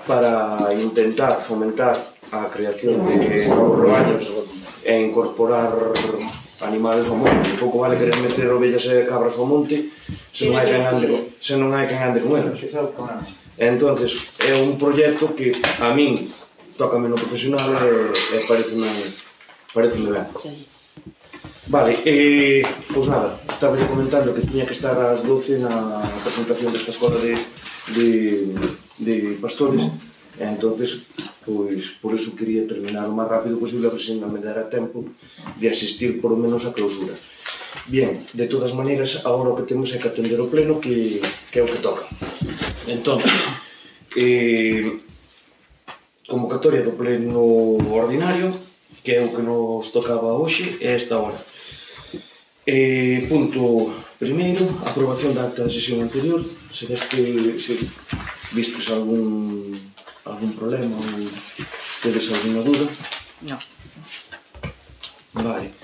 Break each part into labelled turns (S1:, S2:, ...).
S1: para intentar fomentar a creación de novos rebaños e incorporar animales ao monte. Pouco vale querer meter ovellas e cabras ao monte se non hai quen ande con elas. Entonces, é un proxecto que a min tócame no profesional e pareceme ben. Vale, pois nada, estaba comentando que tiña que estar ás 12 na presentación desta escola de pastores, e entonces, pois, por iso quería terminar o máis rápido posible, a ver se non me dera tempo de asistir por lo menos á clausura. Bien, de todas maneiras, agora o que temos é que atender o pleno, que é o que toca. Entonces, convocatoria do pleno ordinario, que é o que nos tocaba hoxe, é esta hora. Punto primeiro, aprobación da acta de sesión anterior. Se vistes algún problema ou tedes alguna dúda?
S2: Non.
S1: Vale.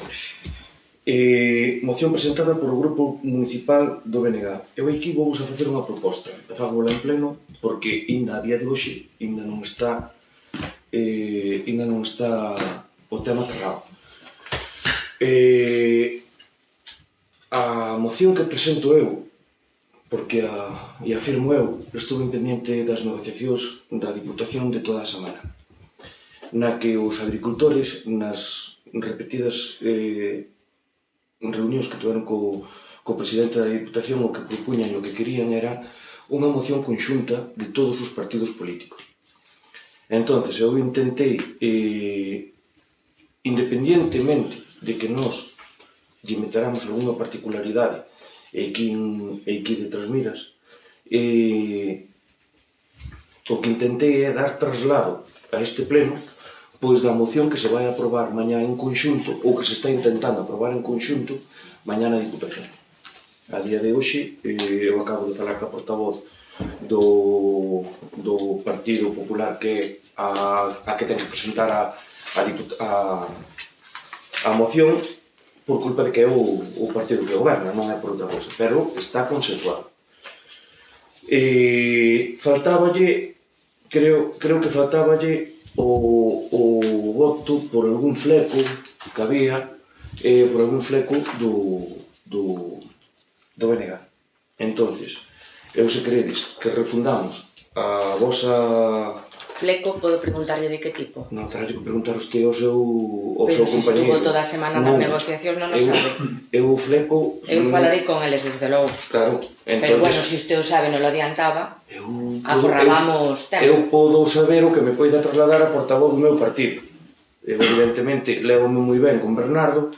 S1: Moción presentada por o Grupo Municipal do BNG. Eu aquí vou a facer unha proposta. Fágola en pleno porque ainda a día de hoxe ainda non está o tema cerrado. A moción que presento eu, porque e afirmo eu, estuve pendiente das negociacións da Diputación de toda a semana, na que os agricultores, nas repetidas reunións que tiveron co presidente da Diputación, o que propuñan e o que querían era unha moción conxunta de todos os partidos políticos. Entonces, eu intentei, independientemente de que nós lle meteramos algunha particularidade aquí de Trasmiras, o que intentei é dar traslado a este pleno pois da moción que se vai aprobar mañá en conxunto, ou que se está intentando aprobar en conxunto mañá na Diputación. A día de hoxe, eu acabo de falar ca portavoz do Partido Popular, que é a que ten que presentar a moción, por culpa de que é o partido que goberna, non é por outra cosa, pero está consensuado. Faltáballe, creo que faltáballe o voto por algún fleco que había, por algún fleco do BNG. Entonces, eu se queredes que refundamos a vosa...
S2: Fleco, podo preguntarlle de que tipo?
S1: Non, terá que preguntar usted ao seu compañeiro.
S2: Pero se estuvo toda a semana nas negociacións non o sabe.
S1: Eu fleco...
S2: Eu falarei con eles desde logo.
S1: Claro.
S2: Pero bueno, se usted o sabe, non lo adiantaba, aforrábamos tempo.
S1: Eu podo saber o que me poida trasladar a portavoz do meu partido. Eu, evidentemente, levo-me moi ben con Bernardo,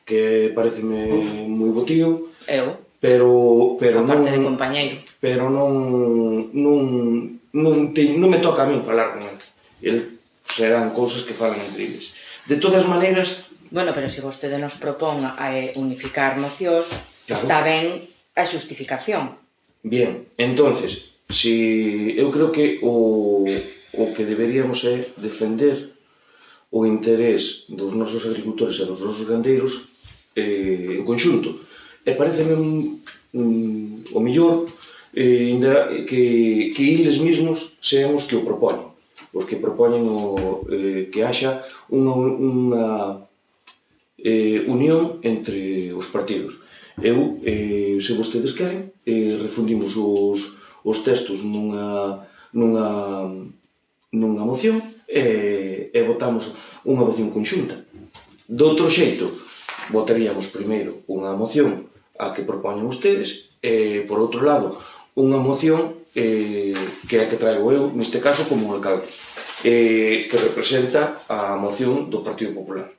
S1: que pareceme moi botío.
S2: Eu?
S1: Pero
S2: aparte de compañeiro.
S1: Pero non me toca a min falar con ele. Serán cousas que falan entre eles. De todas maneiras...
S2: Bueno, pero se vostede nos propón unificar mocións, está ben a xustificación.
S1: Bien, entonces, eu creo que o que deberíamos é defender o interés dos nosos agricultores e dos nosos gandeiros en conxunto. E pareceme o mellor que eles mesmos sean os que o propoñen, os que propoñen que haxa unha unión entre os partidos. Eu, se vostedes queren, refundimos os textos nunha moción e votamos unha moción conxunta. De outro xeito, votaríamos primeiro unha moción a que propoñen ustedes e, por outro lado, unha moción que é a que traigo eu, neste caso, como un alcalde, que representa a moción do Partido Popular.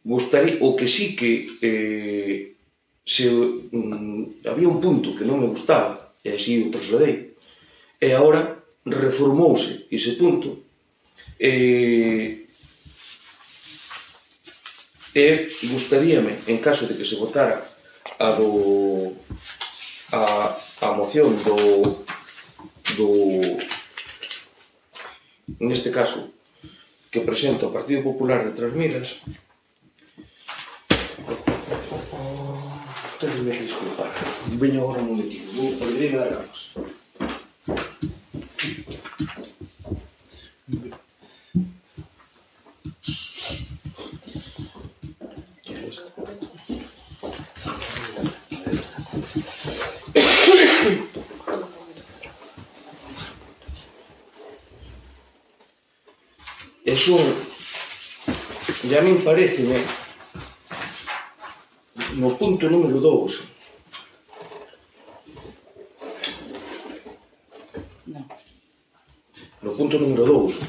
S1: O que sí que había un punto que non me gustaba, e así o trasladei, e agora reformouse ese punto, e gustaríame, en caso de que se votara a moción neste caso, que presenta o Partido Popular de Trasmiras, tedes me que disculpar, veño agora un momentino, vou a dar ganas. E son, e a min pareceme, no punto número 2, no punto número 2,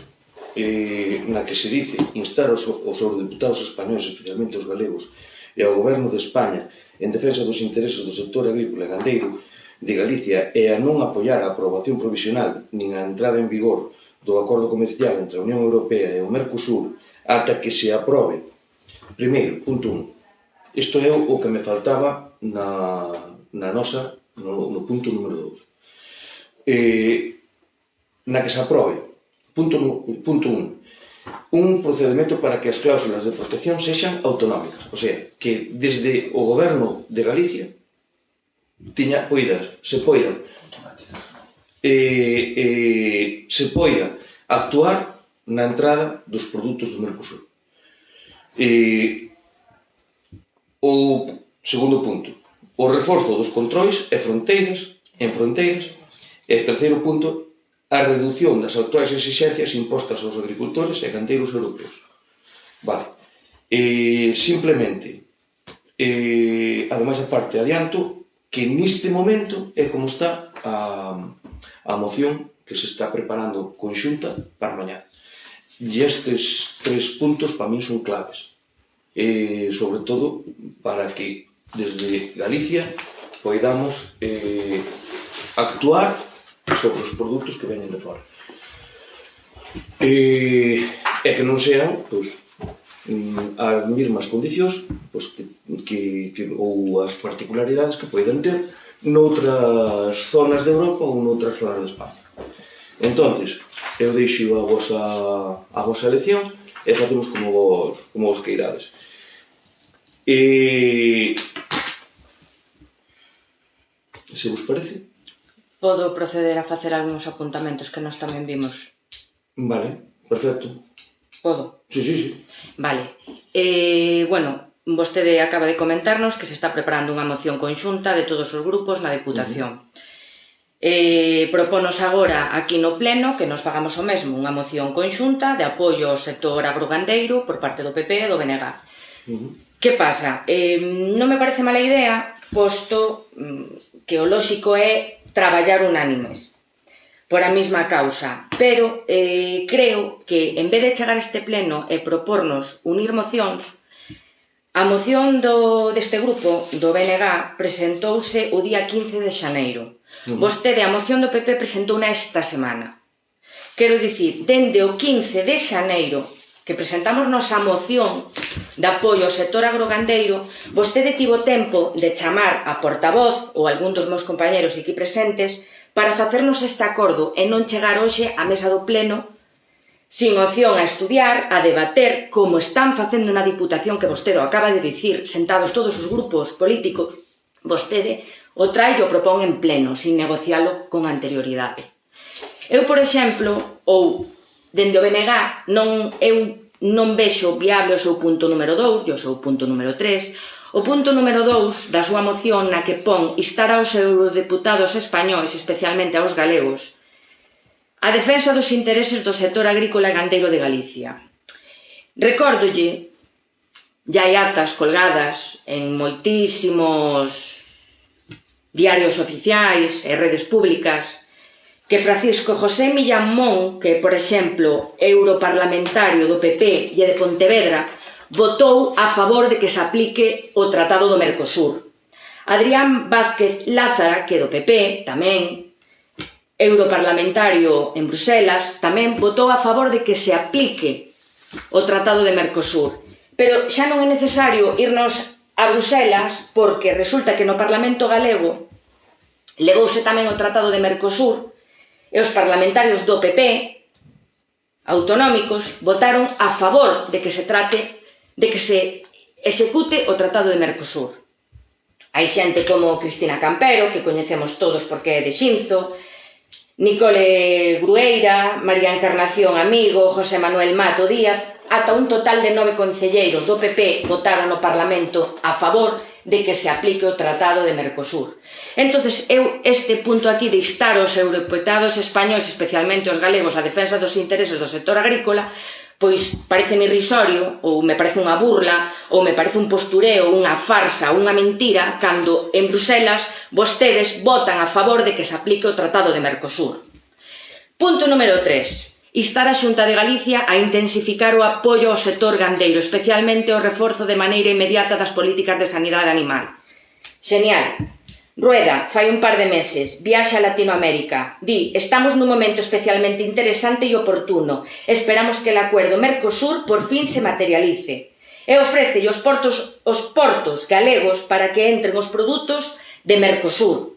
S1: na que se dice instar aos eurodeputados españoles, especialmente os galegos, e ao Goberno de España en defensa dos intereses do sector agrícola e gandeiro de Galicia e a non apoiar a aprobación provisional nin a entrada en vigor do acordo comercial entre a Unión Europea e o Mercosur ata que se aprobe. Primeiro, punto 1. Isto é o que me faltaba no punto número 2. Na que se aprobe, punto 1, un procedimento para que as cláusulas de protección sexan autonómicas, o sea, que desde o Goberno de Galicia se poida actuar na entrada dos produtos do Mercosur. O segundo punto, o reforzo dos controis en fronteiras, e terceiro punto, a redución das actuais exixencias impostas aos agricultores e gandeiros europeos. Vale. Simplemente, ademais, aparte, adianto que neste momento é como está a moción que se está preparando conxunta para mañá. E estes 3 puntos para min son claves. Sobre todo para que desde Galicia poidamos actuar sobre os produtos que veñen de fora. E que non sean as mesmas condicións ou as particularidades que poden ter noutras zonas de Europa ou noutras zonas de España. Entonces, eu deixo a vosa elección e facemos como vos queirades. Se vos parece?
S2: Podo proceder a facer algúns apuntamentos que nós tamén vimos.
S1: Vale, perfecto.
S2: Podo?
S1: Sí.
S2: Vale. Bueno, vostede acaba de comentarnos que se está preparando unha moción conxunta de todos os grupos na Deputación. Propónos agora aquí no Pleno que nos fagamos o mesmo, unha moción conxunta de apoio ao sector agrogandeiro por parte do PP e do BNG. Que pasa? Non me parece mala idea, posto que o lóxico é traballar unánimes por a mesma causa, pero creo que en vez de chegar a este pleno e propornos unir mocións, a moción deste grupo, do BNG, presentouse o día 15 de xaneiro. Vostede, a moción do PP, presentouna esta semana. Quero dicir, dende o 15 de xaneiro, que presentamos nosa moción de apoio ao sector agrogandeiro, vostede tivo tempo de chamar a portavoz ou algún dos meus compañeros aquí presentes para facernos este acordo e non chegar hoxe á mesa do pleno sin opción a estudiar, a debater, como están facendo na Diputación, que vostede o acaba de dicir, sentados todos os grupos políticos, vostede o trae e o propón en pleno, sin negocialo con anterioridade. Eu, por exemplo, ou dende o BNG, eu non vexo viable o seu punto número 2 e o seu punto número 3. O punto número 2 da súa moción na que pon instar aos eurodeputados españois, especialmente aos galegos, a defensa dos intereses do sector agrícola e gandeiro de Galicia. Recórdolle, ya hai actas colgadas en moitísimos diarios oficiais e redes públicas, que Francisco José Millán Mon, que, por exemplo, europarlamentario do PP e de Pontevedra, votou a favor de que se aplique o Tratado do Mercosur. Adrián Vázquez Lázara, que do PP, tamén, europarlamentario en Bruselas, tamén votou a favor de que se aplique o Tratado de Mercosur. Pero xa non é necesario irnos a Bruselas, porque resulta que no Parlamento galego levouse tamén o Tratado de Mercosur, e os parlamentarios do PP autonómicos votaron a favor de que se execute o Tratado de Mercosur. Hai xente como Cristina Campero, que coñecemos todos porque é de Xinzo, Nicole Grueira, María Encarnación Amigo, José Manuel Mato Díaz, ata un total de 9 concelleiros do PP votaron no Parlamento a favor de que se aplique o Tratado de Mercosur. Entonces, eu este punto aquí de instar os eurodeputados españois, especialmente os galegos, a defensa dos intereses do sector agrícola, pois pareceme irrisorio, ou me parece unha burla, ou me parece un postureo, unha farsa, unha mentira, cando en Bruselas vostedes votan a favor de que se aplique o Tratado de Mercosur. Punto número 3. Instar a Xunta de Galicia a intensificar o apoio ao sector gandeiro, especialmente o reforzo de maneira inmediata das políticas de sanidade animal. Genial. Rueda, fai un par de meses, viaxa a Latinoamérica, di, estamos nun momento especialmente interesante e oportuno, esperamos que el acuerdo Mercosur por fin se materialice, e ofrece os portos galegos para que entren os produtos de Mercosur.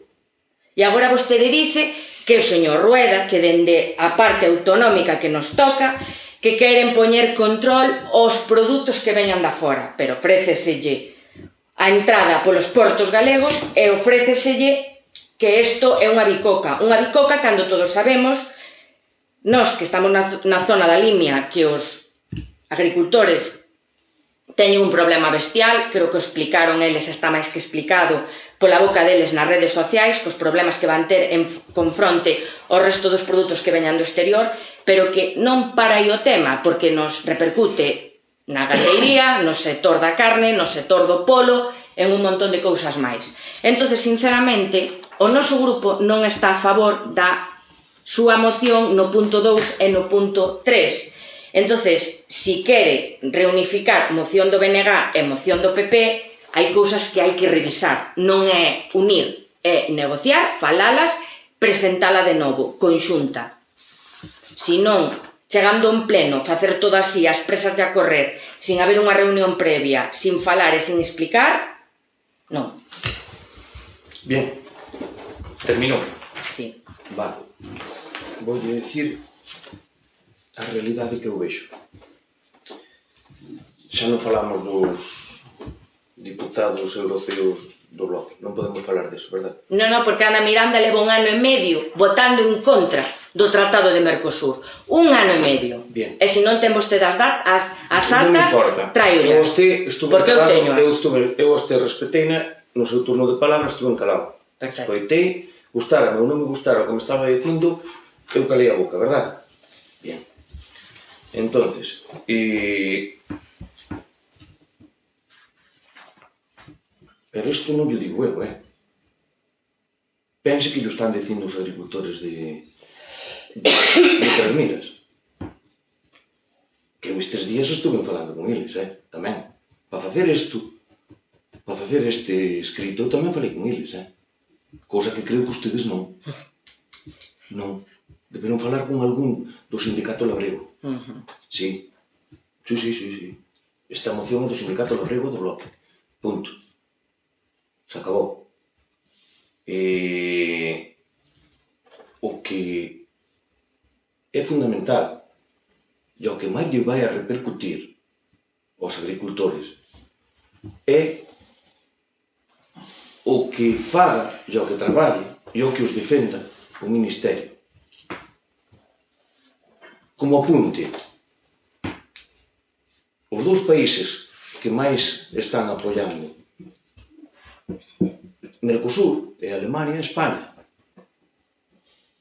S2: E agora vostede dice que o señor Rueda, que dende a parte autonómica que nos toca, que queren poñer control aos produtos que veñan da fora, pero ofréceselle a entrada polos portos galegos e ofréceselle que isto é unha bicoca cando todos sabemos, nós que estamos na zona da Limia, que os agricultores teñen un problema bestial, creo que o explicaron eles, está máis que explicado pola boca deles nas redes sociais, cos problemas que van ter en confronte ao resto dos produtos que veñan do exterior, pero que non para aí o tema, porque nos repercute na gandeiría, no sector da carne, no sector do polo, en un montón de cousas máis. Entón, sinceramente, o noso grupo non está a favor da súa moción no punto 2 e no punto 3. Entón, si quere reunificar moción do BNG e moción do PP, hai cousas que hai que revisar. Non é unir, é negociar, falalas, presentala de novo, conxunta. Si non, chegando en pleno, facer todo así, as presas de a correr, sin haber unha reunión previa, sin falar e sin explicar, non.
S1: Bien, terminou.
S2: Sí.
S1: Vale. Voulle dicir a realidade que eu vexo. Xa non falamos dos diputados europeos do bloque, non podemos falar deso, verdad?
S2: Non, porque Ana Miranda leva 1 ano e medio votando en contra do Tratado de Mercosur. 1 ano e medio.
S1: Bien.
S2: E se non ten vostede as atas, traio
S1: eu respeteina no seu turno de palabra, estuve encalado.
S2: Perfecto.
S1: Escoitei, gustárame ou non me gustara o que me estaba dicindo, eu calei a boca, verdad? Bien. Entonces, pero isto non lle digo eu, Pense que lle están dicindo os agricultores de Trasmiras. Que eu estes días estuve falando con eles, tamén. Para facer isto, para facer este escrito, eu tamén falei con eles, Cousa que creo que ustedes non. Non. Deberon falar con algún do sindicato labrego. Sí. Sí. Esta moción é do sindicato labrego do bloque. Punto. Se acabou. O que é fundamental e o que máis lle vai a repercutir aos agricultores é o que faga e o que traballe e o que os defenda o Ministerio. Como apunte, os dous países que máis están apoiando Mercosur é Alemania e España.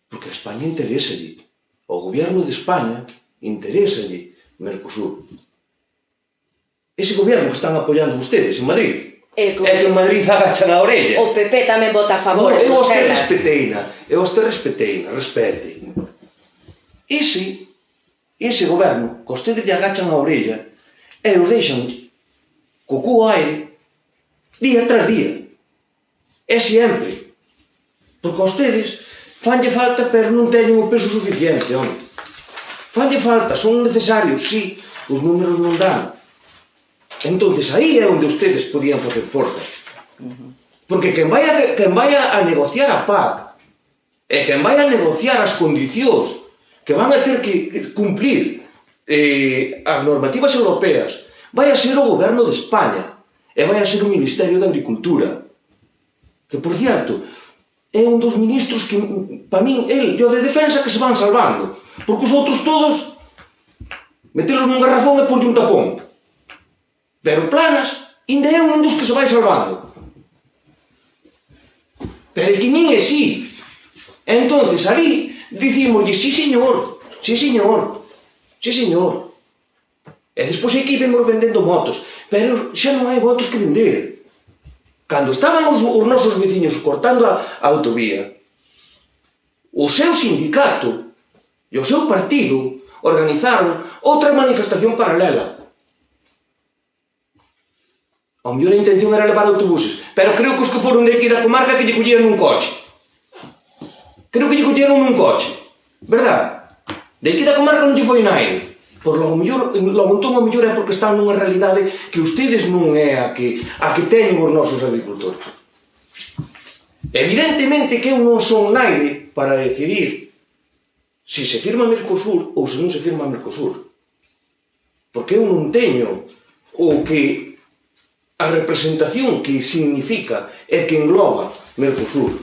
S1: Porque a España interésalle. Ao goberno de España interésalle Mercosur. Ese goberno que están apoiando ustedes en Madrid é que en Madrid agachan a orella.
S2: O PP tamén vota a favor.
S1: Eu a usted respeteina, respete. Ese goberno que ustedes lle agachan a orella e os deixan co cu ao aire día tras día. É sempre. Porque a ustedes fanlle falta, pero non teñen o peso suficiente, home. Fanlle falta, son necesarios, sí, os números non dan. Entonces aí é onde ustedes podían facer forza. Porque quen vai a negociar a PAC e quen vai a negociar as condicións que van a ter que cumplir as normativas europeas vai a ser o goberno de España e vai a ser o Ministerio de Agricultura. Que, por cierto, é un dos ministros que, para min, el e o de defensa que se van salvando. Porque os outros todos, metelos nun garrafón e porlle un tapón. Pero Planas, ainda é un dos que se vai salvando. Pero el Quiñín é sí. Entonces, ali, dicimoslle, sí, señor. E despois aquí vemos vendendo motos, pero xa non hai motos que vender. Cando estaban os nosos veciños cortando a autovía, o seu sindicato e o seu partido organizaron outra manifestación paralela. A mellor a intención era levar autobuses, pero creo que os que foron de aquí da comarca que lle colleron un coche. Creo que lle colleron un coche, verdad? De aquí da comarca non lle foi naide. Por logo entón, a mellor é porque están nunha realidade que ustedes non é a que teñen os nosos agricultores. Evidentemente que eu non son naide para decidir se se firma Mercosur ou se non se firma Mercosur. Porque eu non teño o que a representación que significa e que engloba Mercosur.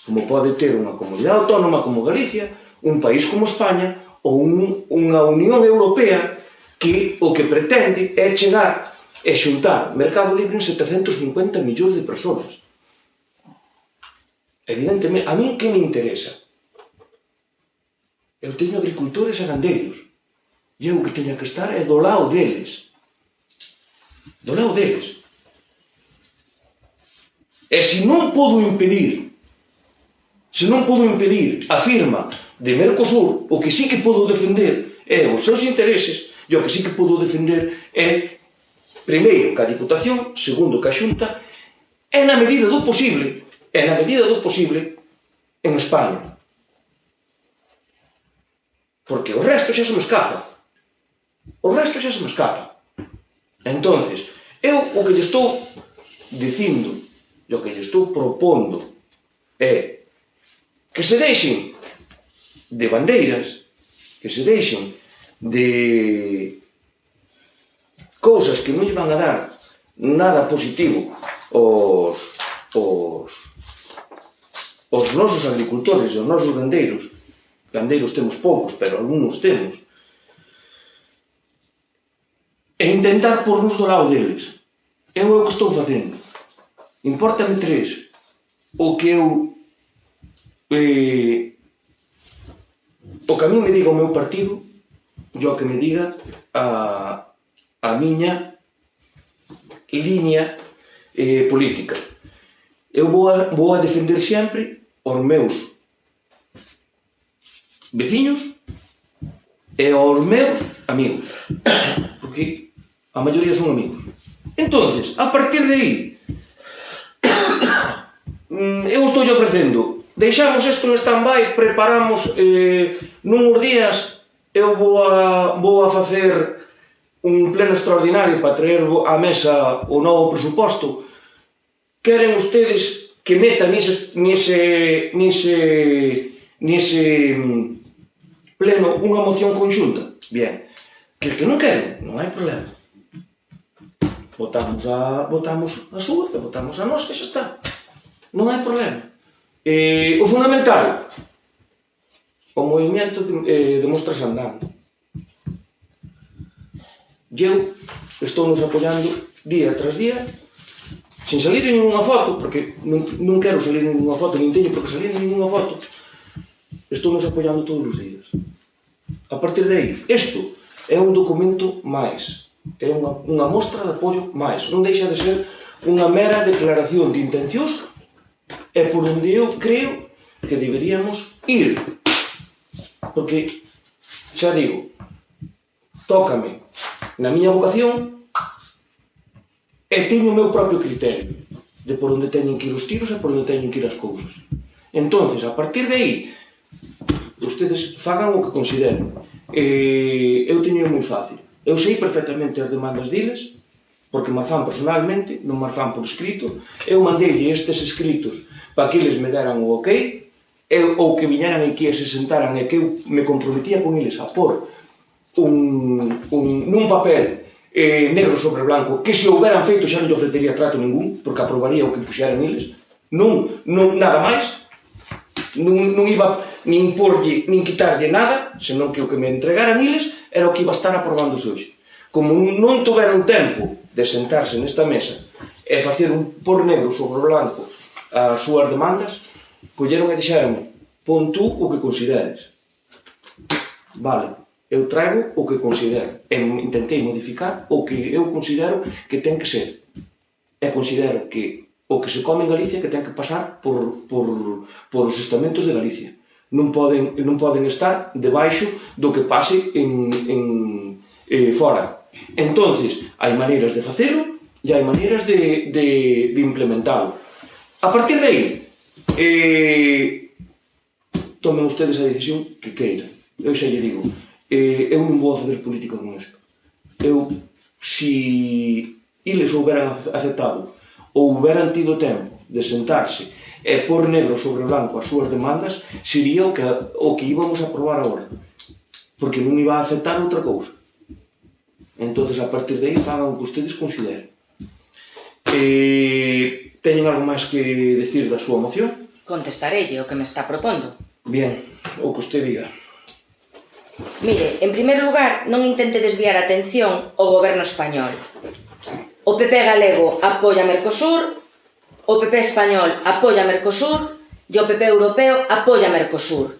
S1: Como pode ter unha comunidade autónoma como Galicia, un país como España ou unha Unión Europea que o que pretende é chegar e xuntar mercado libre en 750 millóns de persoas. Evidentemente, a mí que me interesa? Eu teño agricultores e gandeiros e eu que teño que estar é do lado deles. Do lado deles. E se non podo impedir a firma de Mercosur, o que sí que podo defender é os seus intereses e o que sí que podo defender é, primeiro, que a Diputación, segundo, que a Xunta, é na medida do posible, en España. Porque o resto xa se me escapa. Entonces, eu o que lle estou dicindo e o que lle estou propondo é que se deixen de bandeiras, que se deixen de cousas que non lle van a dar nada positivo aos nosos agricultores e aos nosos gandeiros. Gandeiros temos poucos, pero algúns temos. E intentar pornos do lado deles. Eu é o que estou facendo. Impórtame tres. O que eu... o que a mí me diga o meu partido e o que me diga a miña liña política. Eu vou a defender sempre os meus veciños e os meus amigos. Porque a maioría son amigos. Entonces, a partir de aí, eu estou ofrecendo, deixamos isto no stand-by, preparamos nuns días, eu vou a facer un pleno extraordinario para traer á mesa o novo presuposto. Queren ustedes que metan nese pleno unha moción conxunta? Bien. Que non queren, non hai problema. Votamos a súa, votamos a nós, que xa está. Non hai problema. O fundamental, o movimento demóstrase andando. E eu estou nos apoiando día tras día, sin salir en ninguna foto, porque non quero salir en ninguna foto, nin teño por que salir en ninguna foto. Estou nos apoiando todos os días. A partir de aí, isto é un documento máis, é unha mostra de apoio máis, non deixa de ser unha mera declaración de intencións e por onde eu creo que deberíamos ir. Porque, xa digo, tócame na miña vocación e teño o meu propio criterio de por onde teñen que ir os tiros e por onde teñen que ir as cousas. Entonces, a partir de aí, ustedes fagan o que consideren. Eu teño moi fácil. Eu sei perfectamente as demandas deles, porque me fan personalmente, non me fan por escrito. Eu mandei estes escritos para que eles me deran o ok, ou que viñeran aquí e se sentaran e que eu me comprometía con eles a pôr nun papel negro sobre blanco, que se houberan feito xa non lle ofrecería trato ningún, porque aprobaría o que puxeran eles, non nada máis. Non iba nin porlle, nin quitarlle nada, senón que o que me entregaran eles era o que iba a estar aprobándose hoxe. Como non tuveron tempo de sentarse nesta mesa e facer por negro sobre blanco as súas demandas, colleron e dixeronme: pon tú o que consideres. Vale, Eu traigo o que considero. Intentei modificar o que eu considero que ten que ser. E considero que o que se come en Galicia que ten que pasar por os estamentos de Galicia. Non poden estar debaixo do que pase fora. Entonces, hai maneiras de facelo e hai maneiras de implementalo. A partir de aí, tomen ustedes a decisión que queiran. Eu xa lle digo, eu non vou a fazer política con isto. Si eles houberan aceptado ou houberan tido tempo de sentarse e pôr negro sobre branco as súas demandas, sería o que íbamos a aprobar agora. Porque non iba a aceptar outra cousa. Entonces, a partir de aí, fagan o que ustedes consideren. Teñen algo máis que decir da súa moción?
S2: Contestarelle o que me está propondo.
S1: Bien, o que usted diga.
S2: Mire, en primer lugar, non intente desviar a atención ao goberno español. O PP galego apoia Mercosur, o PP español apoia Mercosur e o PP europeo apoia Mercosur.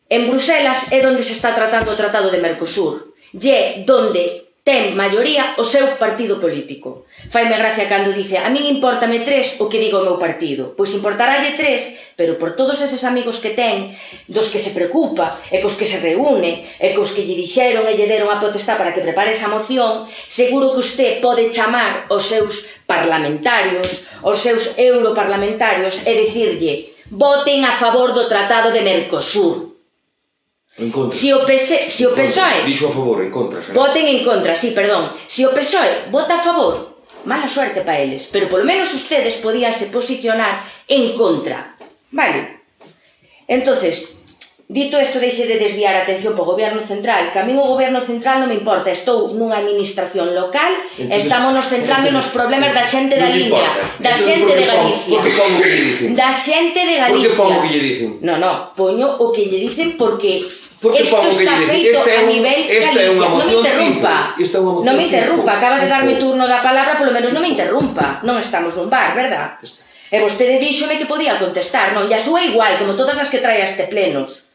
S2: En Bruselas é onde se está tratando o Tratado de Mercosur e é onde ten maioría o seu partido político. Faime gracia cando dice a min importame 3 o que diga o meu partido. Pois importarálle 3, pero por todos eses amigos que ten, dos que se preocupa, e cos que se reúne, e cos que lle dixeron e lle deron a potestad para que prepare esa moción, seguro que usted pode chamar os seus parlamentarios, os seus europarlamentarios e dicirlle voten a favor do Tratado de Mercosur.
S1: En contra.
S2: Si o PSOE...
S1: Dixo a favor, en contra.
S2: Voten en contra, sí, perdón. Si o PSOE vota a favor, mala suerte para eles, pero polo menos ustedes podíanse posicionar en contra. Vale? Entonces, dito isto, deixe de desviar a atención para o goberno central, que a min o goberno central non me importa, estou nunha administración local e estamos nos centrando nos problemas da xente da liña, da xente de Galicia. Da xente de Galicia.
S1: Por que pongo que lle dicen?
S2: No, poño o que lle dicen porque
S1: Isto
S2: está feito a nivel Galicia. Non me interrumpa. Non me interrumpa. Acaba de darme turno da palabra, polo menos non me interrumpa. Non estamos nun bar, verdad? E vostede díxome que podía contestar. Non, e a súa igual, como todas as que trae a este plenos.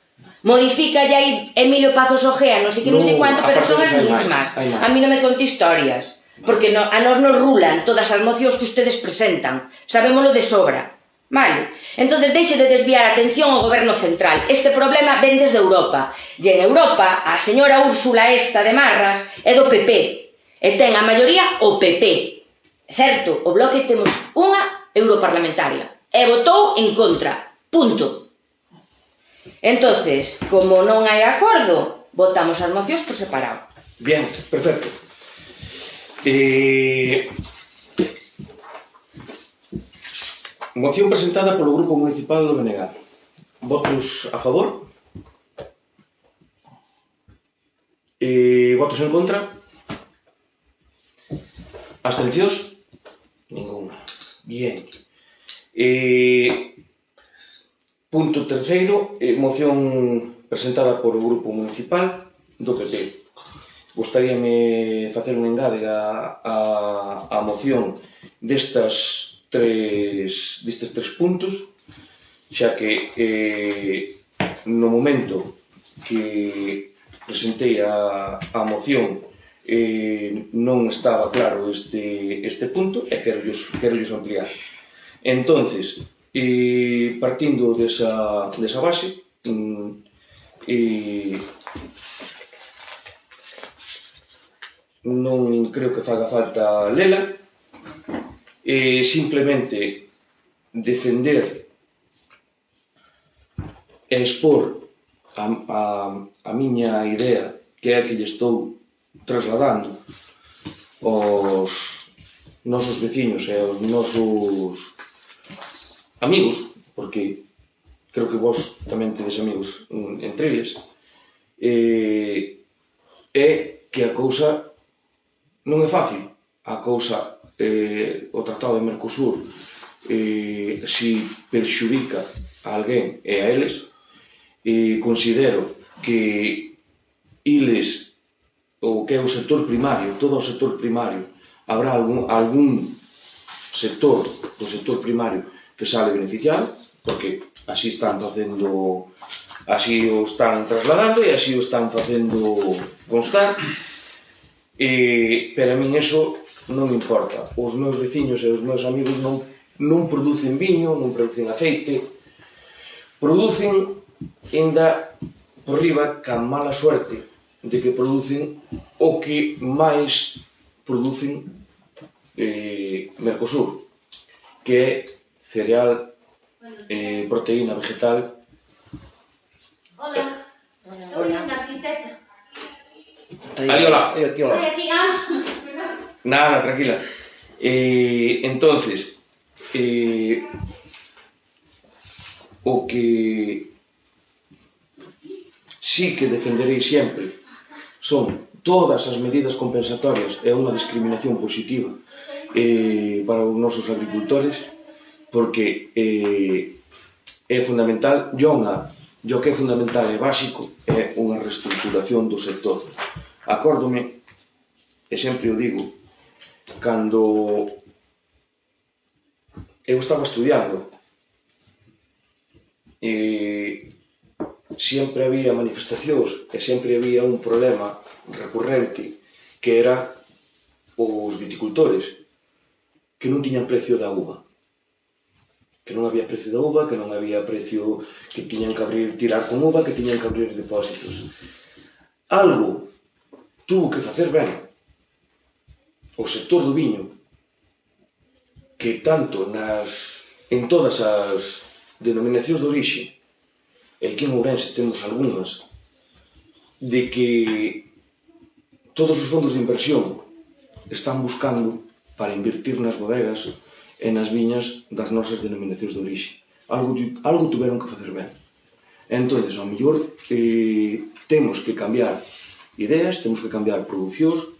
S2: Modifica ya aí Emilio Pazos Ojea, non sei que non sei cuánto, pero son as mismas. A mí non me conte historias. Porque a nos rulan todas as mocións que ustedes presentan. Sabémolo de sobra. Vale, entonces deixe de desviar a atención ao goberno central. Este problema ven desde Europa. E en Europa, a señora Úrsula esta de Marras é do PP. E ten a maioría o PP. Certo, o Bloque temos unha europarlamentaria. E votou en contra. Punto. Entonces, como non hai acordo, votamos as mocións por separado.
S1: Bien, perfecto. Moción presentada polo Grupo Municipal do BNG. Votos a favor? Votos en contra? Abstencións? Ninguna. Bien. Punto terceiro, moción presentada por o Grupo Municipal do PP. Gostaríame facer un engade a moción destes tres puntos, xa que no momento que presentei a moción non estaba claro este punto e querollos ampliar. Entonces, partindo desa base, non creo que faga falta lela, simplemente defender e expor a miña idea, que é a que lle estou trasladando aos nosos veciños e aos nosos amigos, porque creo que vos tamén tedes amigos entre eles, é que a cousa non é fácil. A cousa, o Tratado de Mercosur, si perxudica a alguén e a eles, considero que eles, o que é o sector primario, todo o sector primario, habrá algún sector do sector primario que sale beneficiado, porque así están facendo Así o están trasladando e así o están facendo constar. Pero a min eso non me importa. Os meus veciños e os meus amigos non producen viño, non producen aceite, producen, ainda por riba, ca mala suerte de que producen o que máis producen Mercosur, que é cereal, proteína vegetal.
S3: Hola, estou vindo arquitecta.
S1: Ali, hola.
S3: Aquí no.
S1: Nada, tranquila. Entonces, o que sí que defenderei sempre son todas as medidas compensatorias e unha discriminación positiva para os nosos agricultores, porque é fundamental, o que é fundamental e básico é unha reestructuración do sector. Acórdome, e sempre o digo, cando eu estaba estudiando, sempre había manifestacións e sempre había un problema recurrente que era os viticultores que non tiñan precio da uva, que non había precio da uva, que non había precio, que tiñan que tirar con uva, que tiñan que abrir depósitos. Algo tuvo que facer ben o sector do viño, que tanto en todas as denominacións de orixe, e aquí en Ourense temos algunhas, de que todos os fondos de inversión están buscando para invertir nas bodegas e nas viñas das nosas denominacións de orixe. Algo tuveron que facer ben. Entón, ao mellor, temos que cambiar ideas, temos que cambiar producións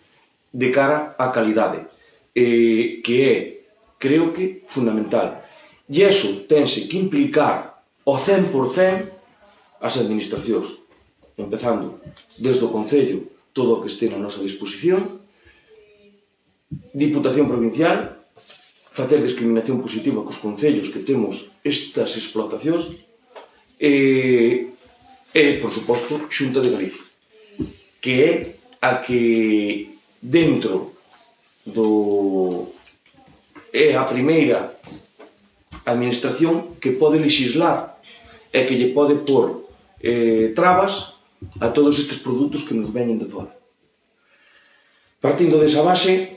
S1: de cara á calidade, que é, creo que, fundamental. E iso tense que implicar ao 100% as administracións, empezando desde o Concello, todo o que este na nosa disposición, Diputación Provincial, facer discriminación positiva cos concellos que temos estas explotacións e, por suposto, Xunta de Galicia, que é a que dentro é a primeira administración que pode legislar e que lle pode pôr trabas a todos estes produtos que nos veñen de fora. Partindo desa base,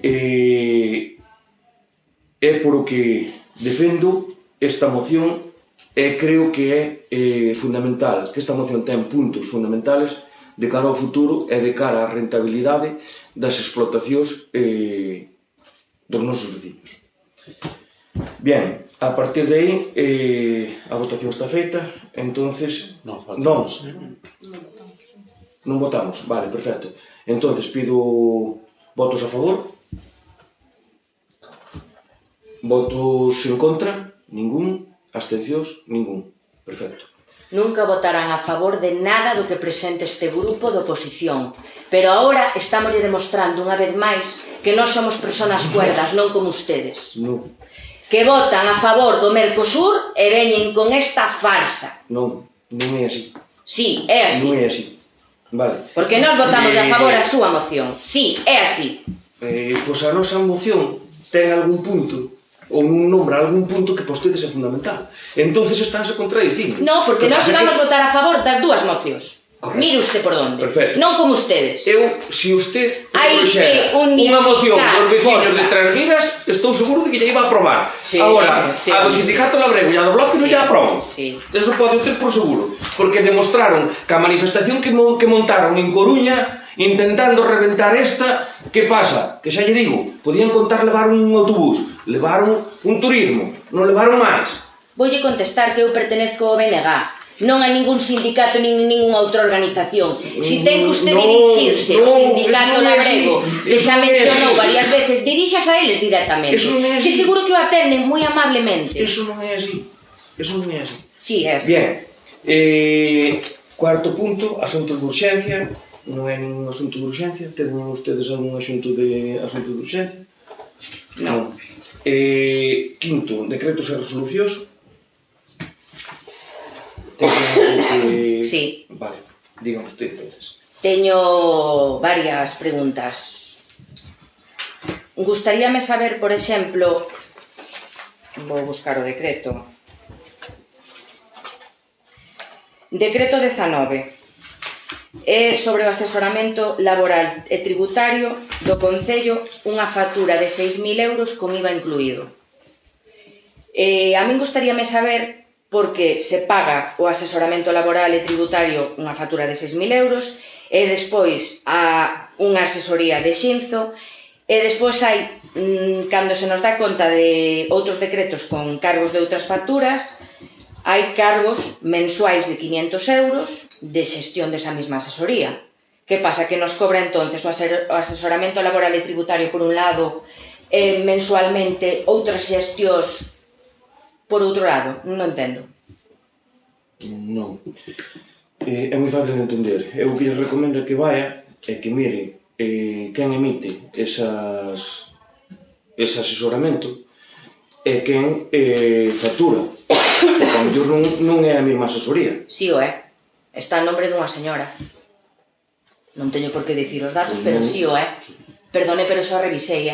S1: é por o que defendo esta moción e creo que é fundamental, que esta moción ten puntos fundamentales de cara ao futuro e de cara á rentabilidade das explotacións dos nosos veciños. Bien, a partir de aí a votación está feita, entonces non votamos, vale, perfecto. Entonces pido votos a favor, votos en contra, ningún, abstencións, ningún, perfecto.
S2: Nunca votarán a favor de nada do que presente este grupo de oposición, pero agora estamos demostrando unha vez máis que nós somos personas cuerdas, non como ustedes.
S1: Non.
S2: Que votan a favor do Mercosur e veñen con esta farsa.
S1: Non, non é así.
S2: Sí, é así.
S1: Non é así. Vale.
S2: Porque nós votamos a favor a súa moción. Sí, é así.
S1: Pois a nosa moción ten algún punto, ou non nombra algún punto que para ustedes é fundamental. Entonces estánse contradicindo.
S2: Non, porque nós íbamos votar a favor das dúas mocións.
S1: Correcto.
S2: Mire usted por onde.
S1: Perfecto.
S2: Non como ustedes.
S1: Se usted
S2: Hai que
S1: unha moción dos veciños de
S2: unificar.
S1: Trasviras, estou seguro de que lle iba a aprobar.
S2: Sí,
S1: Agora,
S2: sí.
S1: a do Sindicato Labrego e a do Bloque non lle aproban.
S2: Sí.
S1: Eso pode ter por seguro. Porque demostraron que a manifestación que montaron en Coruña intentando reventar esta, que pasa? Que xa lle digo, podían contar levar un autobús, levaron un turismo, non levaron máis.
S2: Voulle contestar que eu pertenezco ao BNG, non a ningún sindicato nin ninguna outra organización. Si ten que usted dirixirse ao sindicato Labrego, que xa mencionou varias veces, diríxase a eles directamente. Que seguro que o atenden moi amablemente.
S1: Eso non é así. Eso non é así.
S2: Sí, é así.
S1: Bien. Cuarto punto, asuntos de urxencia. Non é ningún asunto de urxencia. Tenen ustedes algún asunto de urxencia? Non. Quinto, decretos e resolucións. Ten algo que...
S2: Sí.
S1: Vale, dígame usted, entonces.
S2: Teño varias preguntas. Gustaríame saber, por exemplo, vou buscar o decreto. Decreto 19. É sobre o asesoramento laboral e tributario do Concello unha factura de 6.000 euros con IVA incluído. A min gustaríame saber por que se paga o asesoramento laboral e tributario unha factura de 6.000 euros e despois a unha asesoría de Xinzo e despois hai, cando se nos dá conta de outros decretos con cargos de outras facturas, hai cargos mensuais de 500 euros de xestión desa mesma asesoría. Que pasa? Que nos cobra entonces o asesoramento laboral e tributario por un lado e mensualmente outras xestións por outro lado? Non entendo.
S1: Non. É moi fácil de entender. Eu o que lle recomendo que vaya é que mire quen emite ese asesoramento e quen factura. Porque ao mellor non é a mesma asesoría.
S2: Si o é. Está en nombre dunha señora. Non teño por que dicir os datos, pero si o é. Perdone, pero xa revisei,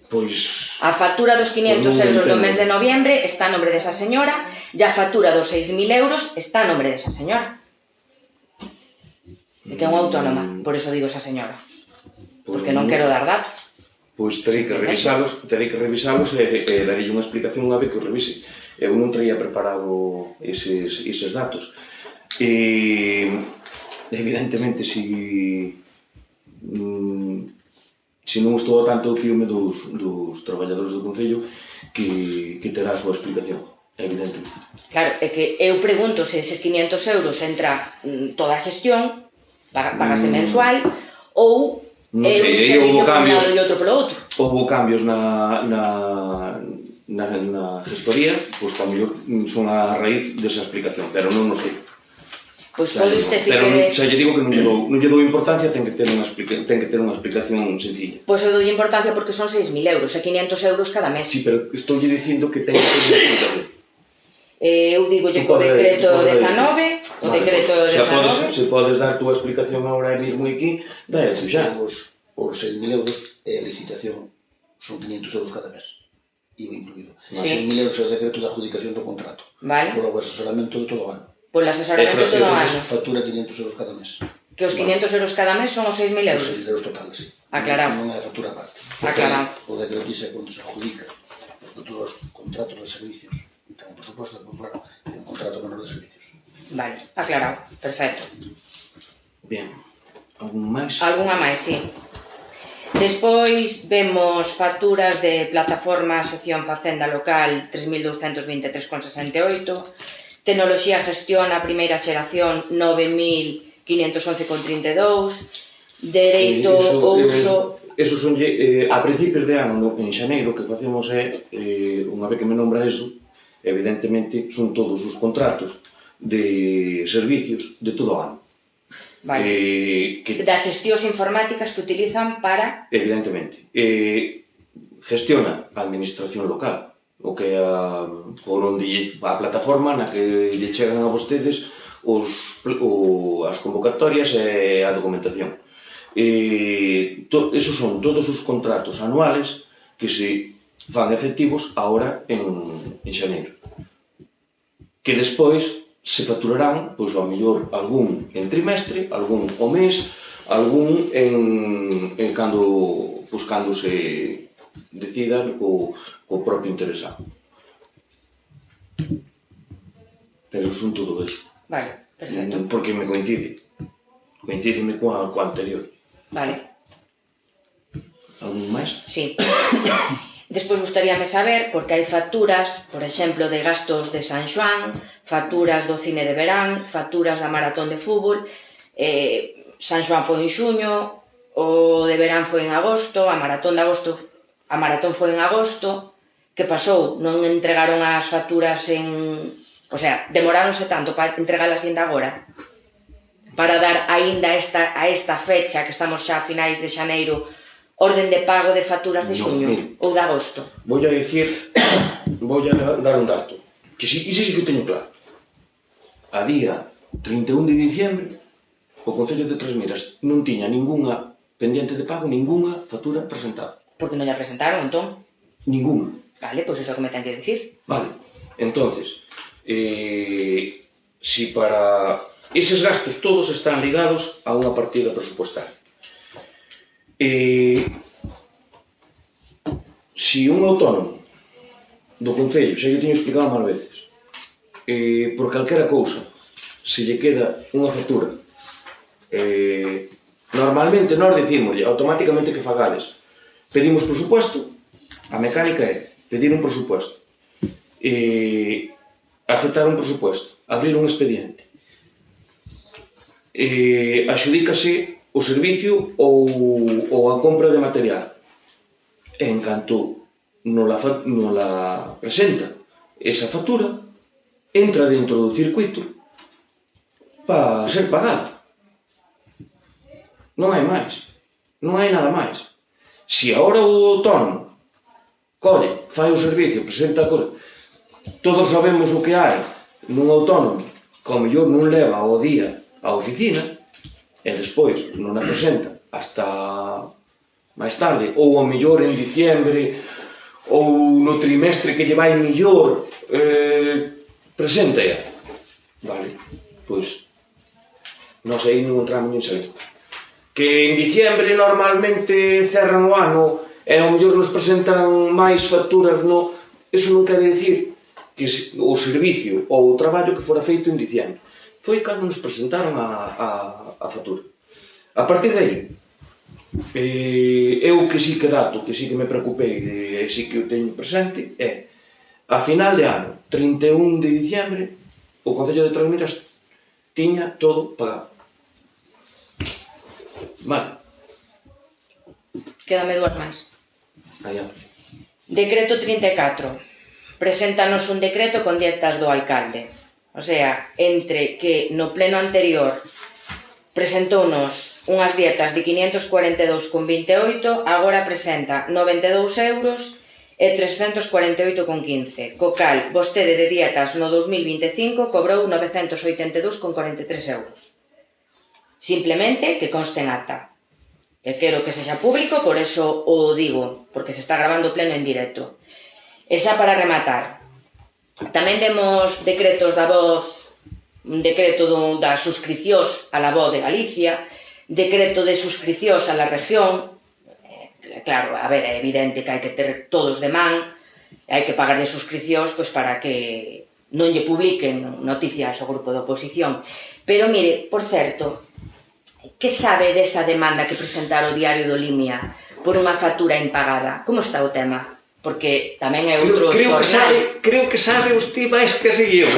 S1: Pois...
S2: A factura dos 500 euros do mes de noviembre está a nombre desa señora e a factura dos 6.000 euros está a nombre desa señora. E que é unha autónoma, por eso digo esa señora. Porque non quero dar datos.
S1: Pois terei que revisalos e darei unha explicación unha vez que o revise. Eu non traía preparado eses datos. Evidentemente, se non estou tanto o filme dos traballadores do Concello que terá a súa explicación, evidentemente.
S2: Claro, é que eu pregunto se eses 500 euros entra toda a xestión, pagase mensual, ou
S1: non sei, aí houve cambios
S2: e outro polo outro.
S1: Houve cambios na gestoría, pois que ao mellor son a raíz desa explicación, pero non o sei.
S2: Pois pode usted si
S1: pero
S2: quere...
S1: xa lle digo que non lle dou importancia, ten que ter unha explicación sencilla.
S2: Pois eu dou importancia porque son 6.000 euros e 500 euros cada mes.
S1: Sí, pero estou lle dicindo que ten que ter unha explicación.
S2: Eu digolle co decreto 19, o decreto 19...
S1: Se podes dar túa explicación agora mesmo aquí, dai tú xa.
S4: Os 6.000 euros é a licitación, son 500 euros cada mes, IVA incluído.
S2: Sí.
S4: 6.000 euros é o decreto de adjudicación do contrato,
S2: Vale.
S4: polo asesoramento de todo o ano.
S2: Polo asesoramento todo o ano.
S4: Factura 500 euros cada mes.
S2: Que os 500 euros cada mes son os 6.000 euros.
S4: Os 6.000 euros totales, sí.
S2: Aclarado.
S4: Non é a factura aparte.
S2: Aclarado.
S4: O decreto dice cando se adjudica de todos os contratos de servicios, ten un presupuesto, pues claro, ten un contrato menor de servicios.
S2: Vale, aclarado. Perfecto.
S1: Bien. Algún máis?
S2: Algúnha máis, sí. Despois vemos facturas de plataforma sección Facenda local 3.223,68, tecnoloxía gestión a primeira xeración 9.511,32, dereito ao uso...
S1: Eso son a principios de ano, en xaneiro, que facemos unha vez que me nombra eso, evidentemente son todos os contratos de servicios de todo o ano.
S2: Vale. Das xestións informáticas que utilizan para...
S1: Evidentemente. Gestiona a administración local, o que por onde a plataforma na que lle chegan a vostedes as convocatorias e a documentación. Esos son todos os contratos anuales que se fan efectivos agora en xaneiro. Que despois se facturarán, pois ao mellor algún en trimestre, algún ao mes, algún en cando se decida co propio interesado. Pero son todo eso.
S2: Vale, perfecto.
S1: Porque me coincídeme coa anterior.
S2: Vale.
S1: Algún máis?
S2: Sí. Despois gustaríame saber, porque hai facturas, por exemplo, de gastos de San Xoán, facturas do cine de verán, facturas da maratón de fútbol. San Xoán foi en xuño, o de verán foi en agosto, a maratón foi en agosto. Que pasou? Non entregaron as facturas en... O sea, demoráronse tanto para entregalas ainda agora? Para dar ainda a esta fecha, que estamos xa a finais de xaneiro, orden de pago de facturas de xuño ou de agosto?
S1: Vou a dar un dato, que iso sí que o teño claro. a día 31 de diciembre, o Concello de Trasmiras non tiña ningunha pendiente de pago, ningunha factura presentada.
S2: Porque non lla presentaron, entón.
S1: Ningunha.
S2: Vale, pois iso que me ten que dicir.
S1: Vale, entonces, si para... Eses gastos todos están ligados a unha partida presupuestaria. Si un autónomo do Concello, xa eu teño explicado máis veces, por calquera cousa, se lle queda unha factura, normalmente nós dicimoslle automáticamente que fagades. Pedimos presupuesto, a mecánica é pedir un presupuesto, aceptar un presupuesto, abrir un expediente, axudícase o servicio ou a compra de material. En canto nola presenta esa factura, entra dentro do circuito para ser pagada. Non hai máis, non hai nada máis. Se agora o autónomo colle, fai o servicio, presenta a cosa, todos sabemos o que hai nun autónomo que ao mellor non leva ao día á oficina e despois non a presenta hasta máis tarde, ou ao mellor en diciembre ou no trimestre que lle vai mellor, presenta ya. Vale, pois non sei, non entramos nin saber. Que en diciembre normalmente cerran o ano e ao mellor nos presentan máis facturas, no... Eso non quere dicir que o servicio ou o traballo que fora feito en diciembre. Foi cando nos presentaron a factura. A partir de aí, eu que sí que dato, que sí que me preocupei e sí que o teño presente, é a final de ano, 31 de diciembre, o Concello de Trasmiras tiña todo pagado. Vale.
S2: Quédame dúas máis.
S1: Adiante.
S2: Decreto 34. Preséntanos un decreto con dietas do alcalde. O sea, entre que no pleno anterior presentounos unhas dietas de 542,28, agora presenta 92 euros e 348,15, co cal vostede de dietas no 2025 cobrou 982,43 euros. Simplemente que conste en acta. E quero que sexa público, por eso o digo, porque se está grabando pleno en directo. E xa para rematar, tamén vemos decretos da voz, un decreto das suscricións a la voz de Galicia, decreto de suscricións a la región. Claro, a ver, é evidente que hai que ter todos de man, hai que pagar de suscricións pois para que non lle publiquen noticias ao grupo de oposición. Pero mire, por certo, que sabe desa demanda que presentara o Diario do Limia por unha factura impagada? Como está o tema? Porque tamén é outro xornal.
S1: Creo que sabe usted máis que sei eu.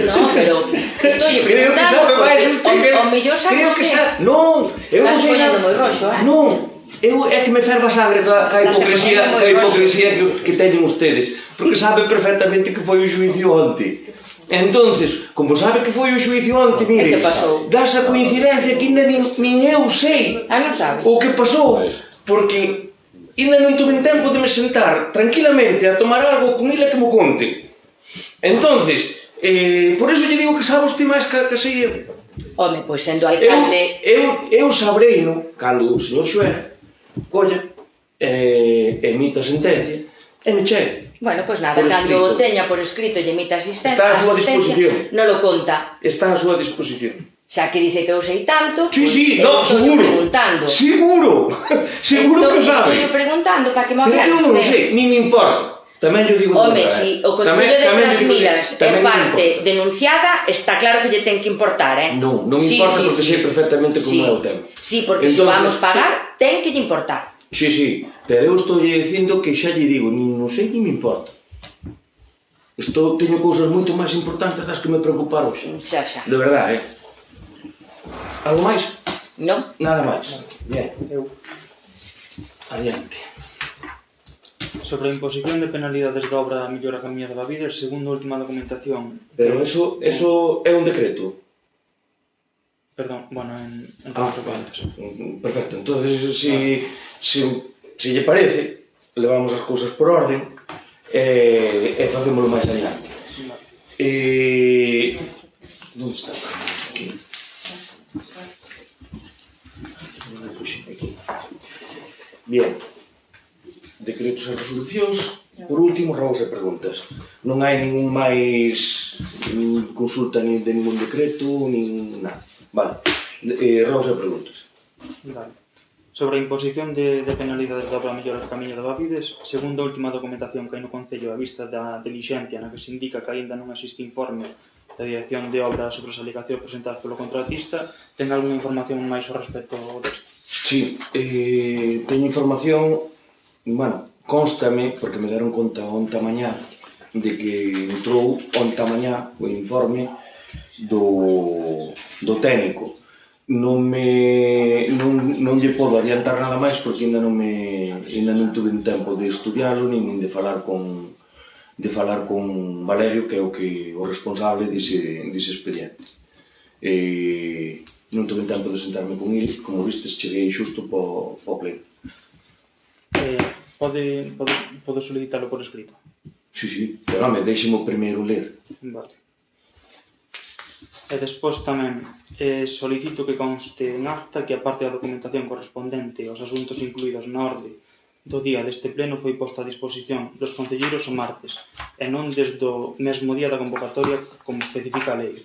S2: No, pero estou preguntando porque o mellor sabe usted.
S1: Non, eu non sei.
S2: Estás poñendo moi roxo,
S1: Non, é que me ferva a sangre ca hipocresía que teñen ustedes, porque sabe perfectamente que foi o xuicio onte. Entonces, como sabe que foi o xuicio onte, mire, das a coincidencia que ainda nin eu sei
S2: non sabes
S1: o que pasou, porque ainda non tuve tempo de me sentar tranquilamente a tomar algo con ele que mo conte. Entonces, por eso lle digo que sabe usted máis que sei eu.
S2: Home, pois sendo alcalde...
S1: Eu sabreino, cando o señor xuez colla, emita a sentencia, e me chegue.
S2: Bueno, pois nada, cando teña por escrito e emita asistencia...
S1: Está a súa disposición.
S2: Non lo conta.
S1: Está a súa disposición.
S2: Xa que dice que eu sei tanto...
S1: Sí, no, seguro. Seguro. Seguro que o sabe.
S2: Estou preguntando para que me
S1: aclare. Pero eu non sei, nin me importa. Tamén yo digo...
S2: Home, si o Concello de Trasmiras é parte denunciada, está claro que lle ten que importar,
S1: Non me importa porque sei perfectamente como é o tema.
S2: Sí, porque se vamos pagar, ten que lle importar.
S1: Sí, pero eu estou dicindo que xa lle digo, non sei nin me importa. Teño cousas moito máis importantes das que me preocupar hoxe.
S2: Xa.
S1: De verdade, Algo máis?
S2: Non.
S1: Nada máis. Bien. Adiante.
S5: Sobre a imposición de penalidades da obra da mellora Camiña da Vida, segundo a última documentación...
S1: Pero eso é un decreto?
S5: Perdón, bueno, en
S1: cuentas. Perfecto, entonces se lle parece, levamos as cousas por orden e facémoslo máis adiante. Onde está? Aquí. Aquí. Bien. Decretos e resolucións. Por último, robos e preguntas. Non hai ningún máis consulta nin de ningún decreto, nin nada. Vale. Robos e preguntas.
S5: Vale. Sobre a imposición de penalidades de obra a mellora do Camiño de Bavides, segundo a última documentación que hai no Concello a vista da dilixencia na que se indica que aínda non existe informe da Dirección de Obra sobre as alegacións presentadas polo contratista, ten algunha información máis ao respecto desto?
S1: Sí, teño información, bueno, constame, porque me deron conta onta mañá, de que entrou onta mañá o informe do técnico. Non lle podo adiantar nada máis porque ainda non tuve tempo de estudiarlo nin de falar con Valerio, que é o responsable dese expediente. Non tuve tempo de sentarme con ele, como vistes cheguei xusto po pleno.
S5: Pode solicitarlo por escrito?
S1: Sí, pero home, deixemo primeiro ler.
S5: Vale. E despois tamén solicito que conste en acta que a parte da documentación correspondente aos asuntos incluídos na orde do día deste pleno foi posta a disposición dos concelleiros o martes e non desde o mesmo día da convocatoria como especifica a lei.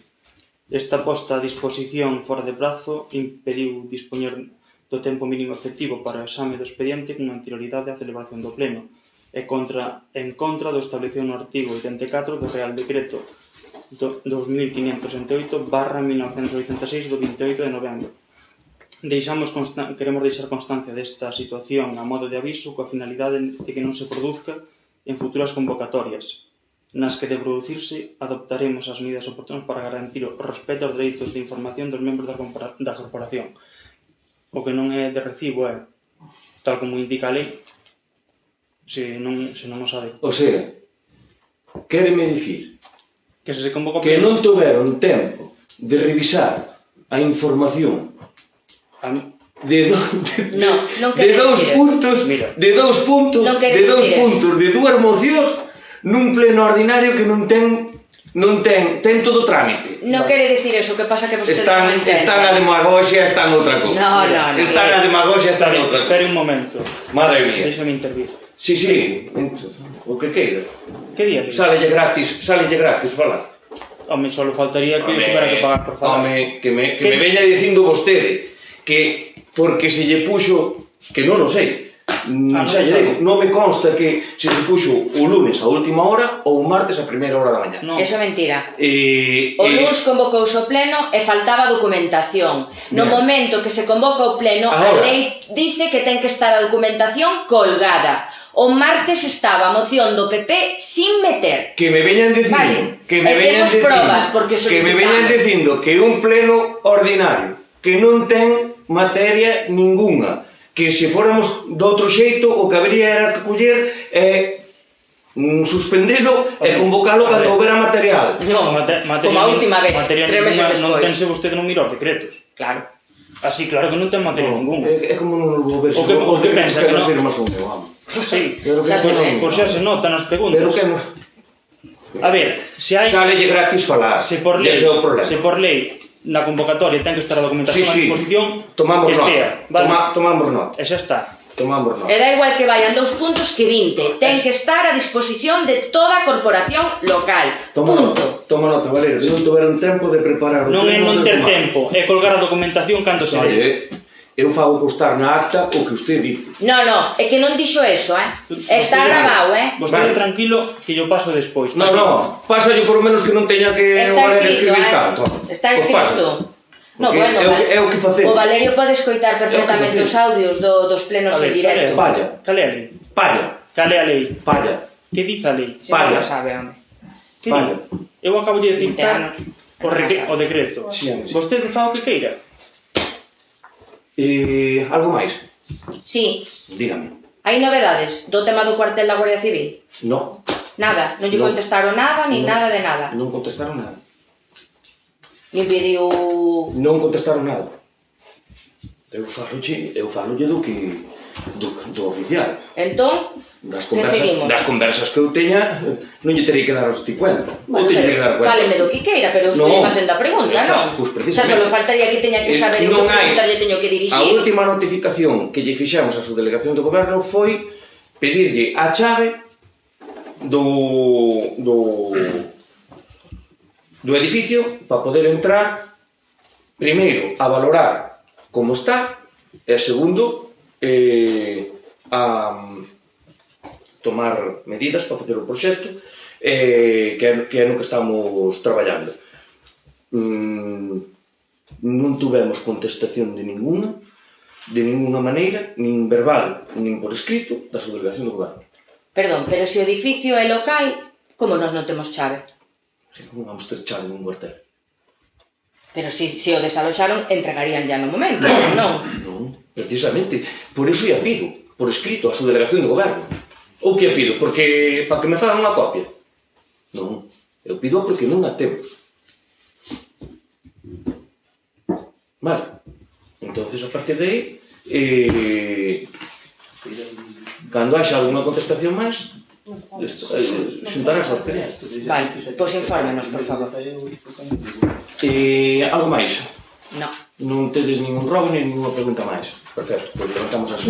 S5: Esta posta a disposición fora de prazo impediu dispoñer do tempo mínimo efectivo para o exame do expediente con anterioridade á celebración do pleno e en contra do establecido no artigo 84 do Real Decreto 2568/1986 do 28 de novembro. Queremos deixar constancia desta situación a modo de aviso coa finalidade de que non se produzca en futuras convocatorias, nas que de producirse adoptaremos as medidas oportunas para garantir o respeto aos dereitos de información dos membros da corporación. O que non é de recibo é, tal como indica a lei, se non o sabe.
S1: O sea, quéreme dicir
S5: Que se convoca
S1: que non tuveron tempo de revisar a información de dous puntos de dúas mocións nun pleno ordinario que non ten todo trámite.
S2: Non quere dicir eso, que pasa que vostedes non entenden.
S1: Están a demagoxia, están outra cousa.
S2: No.
S1: Están a demagoxia, están outra cousa.
S5: Espere un momento.
S1: Madre mía.
S5: Déxame intervir.
S1: Sí, o que queira.
S5: Que día?
S1: Sálelle gratis, falar.
S5: Home, só faltaría que tuvera que pagar por falar.
S1: Home, que me veña dicindo vostede que porque se lle puxo, que non o sei, xa lle digo, non me consta que se lle puxo o lunes a última hora ou o martes a primeira hora da mañá.
S2: Eso é mentira. O lunes convocouse o pleno e faltaba documentación. No momento que se convoca o pleno, a lei dice que ten que estar a documentación colgada. O martes estaba a moción do PP sin meter.
S1: Que me veñan dicindo, que me veñan dicindo que un pleno ordinario que non ten materia ninguna, que se fóramos de outro xeito o que habería era que coller suspendelo e convocalo cando houbera material.
S2: Non, como a última vez, 3 meses despois.
S5: Non tense vostede non mirar os decretos.
S2: Claro.
S5: Así, claro que non ten materia ninguna.
S1: É como non vou ver se
S5: o que pensa que non
S1: firmas un meu amo.
S5: Sí, por xa se nota nas preguntas.
S1: Pero que non...
S5: A ver, se hai...
S1: Sálelle gratis falar.
S5: Se por lei na convocatoria ten que estar a documentación a disposición,
S1: tomamos
S5: nota.
S1: Tomamos nota.
S5: E xa está.
S1: Tomamos nota.
S2: E da igual que vayan 2 puntos que 20. Ten que estar a disposición de toda a corporación local. Punto.
S1: Toma nota, Valerio. Non tuveron tempo de preparar...
S5: Non é non ter tempo, é colgar a documentación cando se
S1: dé. Eu fago constar na acta o que usted dice.
S2: No, é que non dixo eso, Está grabado,
S5: Vostede tranquilo que yo paso despois.
S1: No, pásalle por menos que non teña que escribir tanto.
S2: Está escrito. No, bueno,
S1: é o que facemos.
S2: O Valerio pode escoitar perfectamente os audios dos plenos en directo.
S1: Palla.
S5: Cale a lei.
S1: Palla.
S5: Cale a lei.
S1: Palla.
S5: Que dice a lei?
S1: Palla.
S2: Sabe, home.
S1: Palla.
S5: Eu acabo de dictar o decreto. Vostede fa o que queira.
S1: Algo máis?
S2: Sí.
S1: Dígame.
S2: Hai novedades do tema do cuartel da Guardia Civil?
S1: No.
S2: Nada? Non lle contestaron nada, nin nada de nada?
S1: Non contestaron nada.
S2: Nin pediu...
S1: Non contestaron nada. Eu falolle do oficial.
S2: Entón,
S1: Das
S2: seguimos?
S1: conversas que eu teña, non lle terei que dar os ti cuenta.
S2: bueno,
S1: Eu teño que dar
S2: pero
S1: cuenta.
S2: fáleme do que queira, pero estou
S1: No.
S2: facendo a pregunta, non?
S1: Pois
S2: Xa
S1: precisamente.
S2: só faltaría que teña que saber o
S1: Non
S2: que
S1: hai.
S2: preguntar lle teño que
S1: A
S2: dirixir.
S1: última notificación que lle fixemos a subdelegación do goberno foi pedirlle a chave do edificio para poder entrar, primeiro, a valorar como está, e segundo, a tomar medidas para facer o proxecto, que é no que estamos traballando. Non tuvemos contestación de ninguna maneira, nin verbal, nin por escrito, da subdelegación do goberno.
S2: Perdón, pero se o edificio é local, como nós non temos chave?
S1: Non vamos ter chave nun cuartel.
S2: Pero se o desaloxaron, entregarían ya no momento, non?
S1: Non, precisamente. Por iso ia pido, por escrito, a subdelegación do goberno. Ou que a pido? Porque para que me fagan unha copia? Non, eu pido porque non a temos. Vale. Entonces, a partir de aí, cando haxa alguna contestación máis, xuntarás ao expediente.
S2: Vale, pois infórmenos, por favor.
S1: Algo máis?
S2: No.
S1: Non tedes ningún robo, nin ninguna pregunta máis. Perfecto, pois levantamos así.